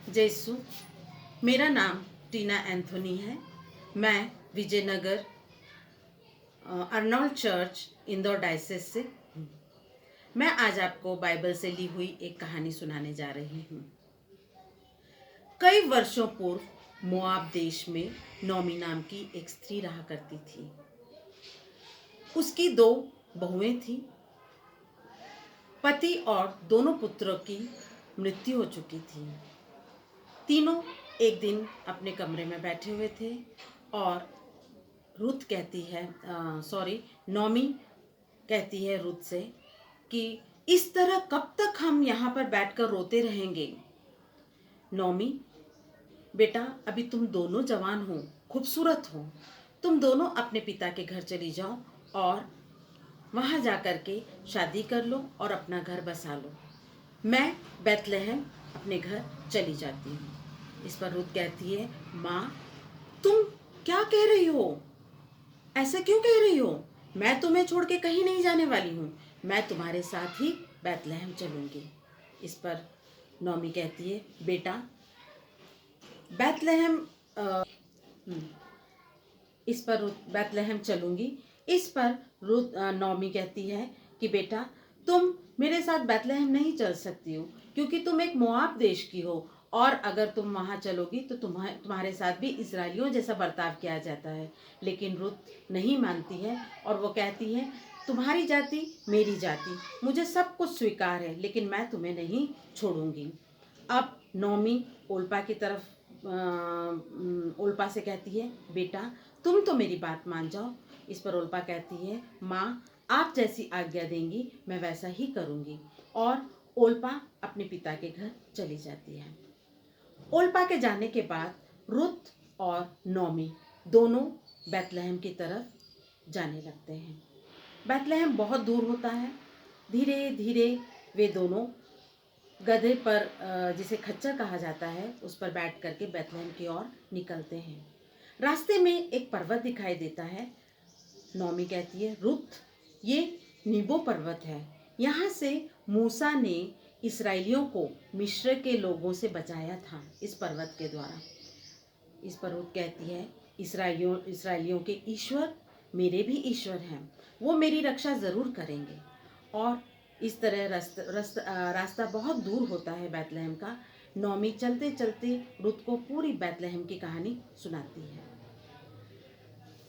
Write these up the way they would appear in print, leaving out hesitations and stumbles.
जय यीशु। मेरा नाम टीना एंथोनी है। मैं Vijaynagar Arnold church Indore diocese से हूँ। मैं आज आपको बाइबल से ली हुई एक कहानी सुनाने जा रही हूँ। कई वर्षों पूर्व मोआब देश में नौमी नाम की एक स्त्री रहा करती थी। उसकी 2 बहुएं थीं। पति और दोनों पुत्रों की मृत्यु हो चुकी थी। तीनों एक दिन अपने कमरे में बैठे हुए थे और रुत कहती है नौमी कहती है रुत से कि इस तरह कब तक हम यहाँ पर बैठकर रोते रहेंगे। नौमी, बेटा, अभी तुम दोनों जवान हो, खूबसूरत हो, तुम दोनों अपने पिता के घर चली जाओ और वहाँ जा कर के शादी कर लो और अपना घर बसा लो। मैं बैतलहम अपने घर चली जाती हूँ। इस पर रुत कहती है, माँ, तुम क्या कह रही हो? ऐसा क्यों कह रही हो? मैं तुम्हें छोड़ के कहीं नहीं जाने वाली हूँ। मैं तुम्हारे साथ ही बैतलहम चलूंगी। इस पर नौमी कहती है, बेटा, बैतलहम इस पर बैतलहम चलूंगी। इस पर नौमी कहती है कि बेटा, तुम मेरे साथ बैतलहम नहीं चल सकती हो, क्योंकि तुम एक मोआब देश की हो और अगर तुम वहाँ चलोगी तो तुम्हारे साथ भी इजरायलियों जैसा बर्ताव किया जाता है। लेकिन रुत नहीं मानती है और वो कहती है, तुम्हारी जाति मेरी जाति, मुझे सब कुछ स्वीकार है, लेकिन मैं तुम्हें नहीं छोड़ूंगी। अब नौमी ओल्पा की तरफ ओल्पा से कहती है, बेटा, तुम तो मेरी बात मान जाओ। इस पर ओल्पा कहती है, माँ, आप जैसी आज्ञा देंगी मैं वैसा ही करूँगी। और ओल्पा अपने पिता के घर चली जाती है। ओल्पा के जाने के बाद रुत और नौमी दोनों बैतलहम की तरफ जाने लगते हैं। बैतलहम बहुत दूर होता है। धीरे धीरे वे दोनों गधे पर, जिसे खच्चर कहा जाता है, उस पर बैठ करके बैतलहम की ओर निकलते हैं। रास्ते में एक पर्वत दिखाई देता है। नौमी कहती है, रुत, ये नीबो पर्वत है। यहाँ से मूसा ने इस्राएलियों को मिस्र के लोगों से बचाया था इस पर्वत के द्वारा। इस पर रुत कहती है, इस्राएलियों के ईश्वर मेरे भी ईश्वर हैं, वो मेरी रक्षा ज़रूर करेंगे। और इस तरह रास्ता बहुत दूर होता है बैतलहम का। नौमी चलते चलते रुत को पूरी बैतलहम की कहानी सुनाती है।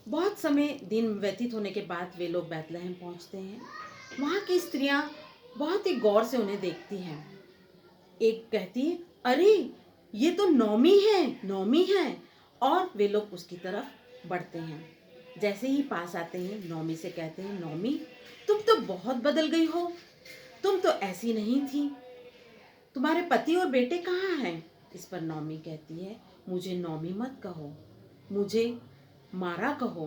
बहुत समय दिन व्यतीत होने के बाद वे लोग बैतलहम पहुंचते हैं। वहाँ की स्त्रियां बहुत ही गौर से उन्हें देखती हैं। एक कहती है, अरे, ये तो नौमी है, नौमी है। और वे लोग उसकी तरफ बढ़ते हैं। जैसे ही पास आते हैं, नौमी से कहते हैं, नौमी, तुम तो बहुत बदल गई हो, तुम तो ऐसी नहीं थी, तुम्हारे पति और बेटे कहाँ हैं? इस पर नौमी कहती है, मुझे नौमी मत कहो, मुझे मारा कहो,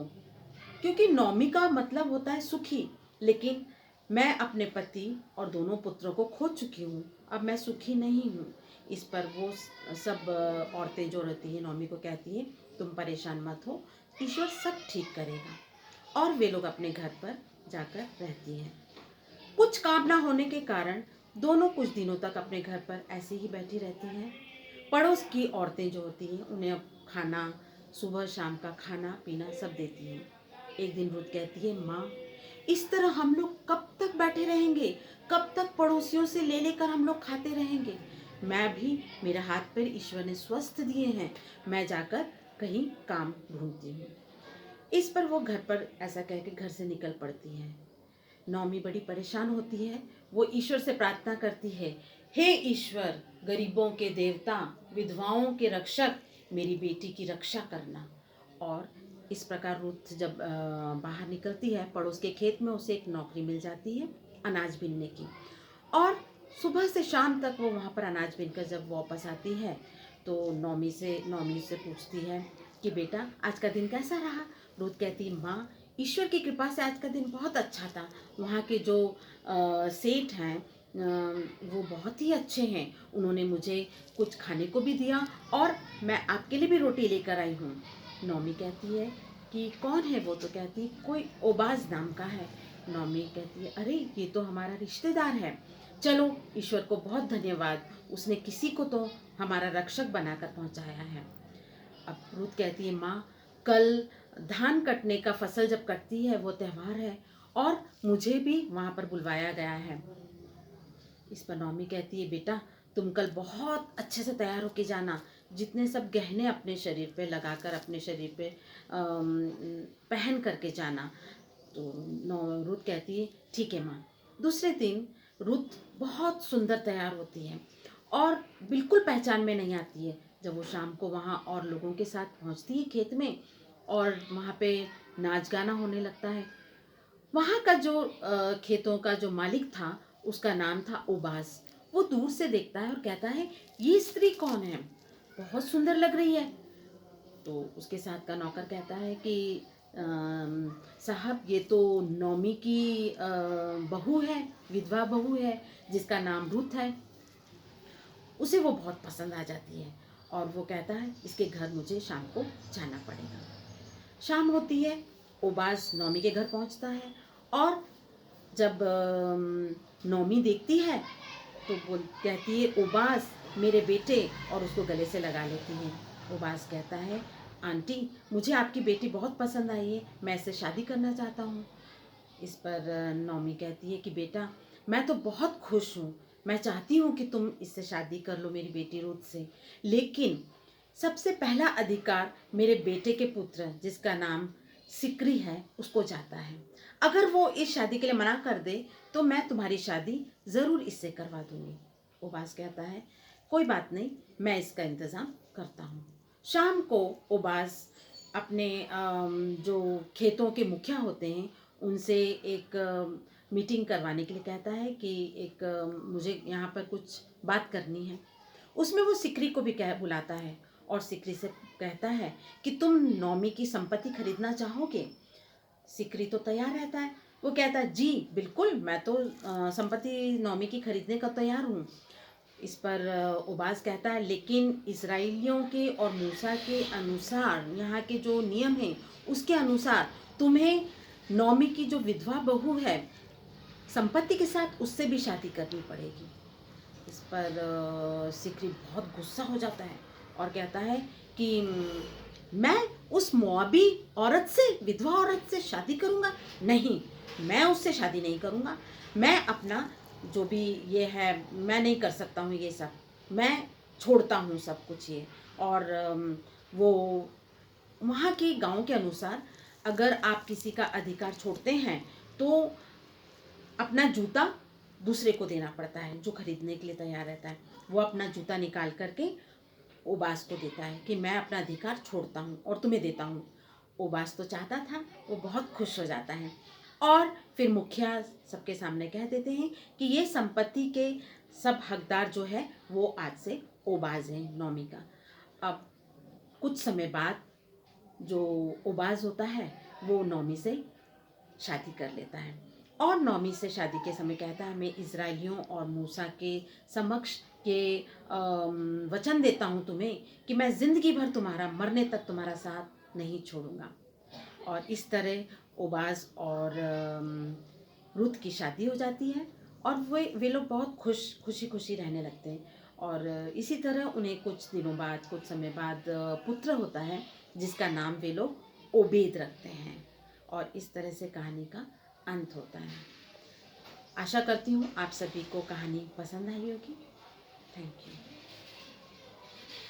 क्योंकि नौमी का मतलब होता है सुखी। लेकिन मैं अपने पति और दोनों पुत्रों को खो चुकी हूँ, अब मैं सुखी नहीं हूँ। इस पर वो सब औरतें जो रहती हैं नौमी को कहती है, तुम परेशान मत हो, ईश्वर सब ठीक करेगा। और वे लोग अपने घर पर जाकर रहती हैं। कुछ काम ना होने के कारण दोनों कुछ दिनों तक अपने घर पर ऐसे ही बैठी रहती हैं। पड़ोस की औरतें जो होती हैं उन्हें अब खाना, सुबह शाम का खाना पीना सब देती हैं। एक दिन रुत कहती है, माँ, इस तरह हम लोग कब तक बैठे रहेंगे? कब तक पड़ोसियों से ले लेकर हम लोग खाते रहेंगे? मैं भी, मेरा हाथ पैर ईश्वर ने स्वस्थ दिए हैं, मैं जाकर कहीं काम ढूंढती हूँ। इस पर वो घर पर ऐसा कह के घर से निकल पड़ती है। नौमी बड़ी परेशान होती है। वो ईश्वर से प्रार्थना करती है, हे ईश्वर, गरीबों के देवता, विधवाओं के रक्षक, मेरी बेटी की रक्षा करना। और इस प्रकार रुत जब बाहर निकलती है, पड़ोस के खेत में उसे एक नौकरी मिल जाती है अनाज बीनने की। और सुबह से शाम तक वो वहाँ पर अनाज बीनकर जब वापस आती है तो नौमी से पूछती है कि बेटा, आज का दिन कैसा रहा? रुत कहती, माँ, ईश्वर की कृपा से आज का दिन बहुत अच्छा था। वहाँ के जो सेठ हैं वो बहुत ही अच्छे हैं, उन्होंने मुझे कुछ खाने को भी दिया और मैं आपके लिए भी रोटी लेकर आई हूँ। नौमी कहती है कि कौन है वो? तो कहती, कोई ओबाज नाम का है। नौमी कहती है, अरे, ये तो हमारा रिश्तेदार है, चलो, ईश्वर को बहुत धन्यवाद, उसने किसी को तो हमारा रक्षक बनाकर पहुंचाया है। अब रूथ कहती है, माँ कल धान कटने का फसल जब कटती है वो त्यौहार है और मुझे भी वहाँ पर बुलवाया गया है। इस पर नौमी कहती है, बेटा तुम कल बहुत अच्छे से तैयार होके जाना, जितने सब गहने अपने शरीर पे लगाकर अपने शरीर पे पहन करके जाना। तो रूथ कहती है, ठीक है माँ। दूसरे दिन रूथ बहुत सुंदर तैयार होती है और बिल्कुल पहचान में नहीं आती है जब वो शाम को वहाँ और लोगों के साथ पहुँचती है खेत में और वहाँ पे नाच गाना होने लगता है। वहाँ का जो खेतों का जो मालिक था उसका नाम था ओबाज। वो दूर से देखता है और कहता है, ये स्त्री कौन है, बहुत सुंदर लग रही है। तो उसके साथ का नौकर कहता है कि साहब ये तो नौमी की बहू है, विधवा बहू है जिसका नाम रूथ है। उसे वो बहुत पसंद आ जाती है और वो कहता है, इसके घर मुझे शाम को जाना पड़ेगा। शाम होती है, ओबाज नौमी के घर पहुंचता है और जब नौमी देखती है तो वो कहती है, ओबाज मेरे बेटे, और उसको गले से लगा लेती है। ओबाज कहता है, आंटी मुझे आपकी बेटी बहुत पसंद आई है, मैं इससे शादी करना चाहता हूँ। इस पर नौमी कहती है कि बेटा मैं तो बहुत खुश हूँ, मैं चाहती हूँ कि तुम इससे शादी कर लो मेरी बेटी रूथ से, लेकिन सबसे पहला अधिकार मेरे बेटे के पुत्र जिसका नाम सिकरी है उसको जाता है। अगर वो इस शादी के लिए मना कर दे तो मैं तुम्हारी शादी ज़रूर इससे करवा दूंगी। ओबाज कहता है, कोई बात नहीं, मैं इसका इंतज़ाम करता हूँ। शाम को ओबाज अपने जो खेतों के मुखिया होते हैं उनसे एक मीटिंग करवाने के लिए कहता है कि एक मुझे यहाँ पर कुछ बात करनी है। उसमें वो सिकरी को भी कह बुलाता है और सिकरी से कहता है कि तुम नौमी की संपत्ति खरीदना चाहोगे। सिकरी तो तैयार रहता है, वो कहता है, जी बिल्कुल, मैं तो संपत्ति नौमी की खरीदने का तैयार हूँ। इस पर उबास कहता है, लेकिन इजराइलियों के और मूसा के अनुसार, यहाँ के जो नियम हैं उसके अनुसार तुम्हें नौमी की जो विधवा बहू है संपत्ति के साथ उससे भी शादी करनी पड़ेगी। इस पर सिकरी बहुत गुस्सा हो जाता है और कहता है कि मैं उस मोआबी औरत से, विधवा औरत से शादी करूँगा? नहीं, मैं उससे शादी नहीं करूँगा। मैं अपना जो भी ये है मैं नहीं कर सकता हूँ ये सब, मैं छोड़ता हूँ सब कुछ ये। और वो वहाँ के गांव के अनुसार अगर आप किसी का अधिकार छोड़ते हैं तो अपना जूता दूसरे को देना पड़ता है जो खरीदने के लिए तैयार रहता है। वो अपना जूता निकाल करके ओबास को देता है कि मैं अपना अधिकार छोड़ता हूँ और तुम्हें देता हूँ। ओबास तो चाहता था, वो बहुत खुश हो जाता है और फिर मुखिया सबके सामने कह देते हैं कि ये संपत्ति के सब हकदार जो है वो आज से ओबाज है नौमी का। अब कुछ समय बाद जो ओबाज होता है वो नौमी से शादी कर लेता है और नौमी से शादी के समय कहता है, मैं इजराइलियों और मूसा के समक्ष ये वचन देता हूँ तुम्हें कि मैं ज़िंदगी भर तुम्हारा, मरने तक तुम्हारा साथ नहीं छोड़ूंगा। और इस तरह ओबाज और रुत की शादी हो जाती है और वे लोग बहुत खुशी खुशी रहने लगते हैं। और इसी तरह उन्हें कुछ दिनों बाद, कुछ समय बाद पुत्र होता है जिसका नाम वे लोग ओबेद रखते हैं और इस तरह से कहानी का अंत होता है। आशा करती हूँ आप सभी को कहानी पसंद आई होगी। Thank you.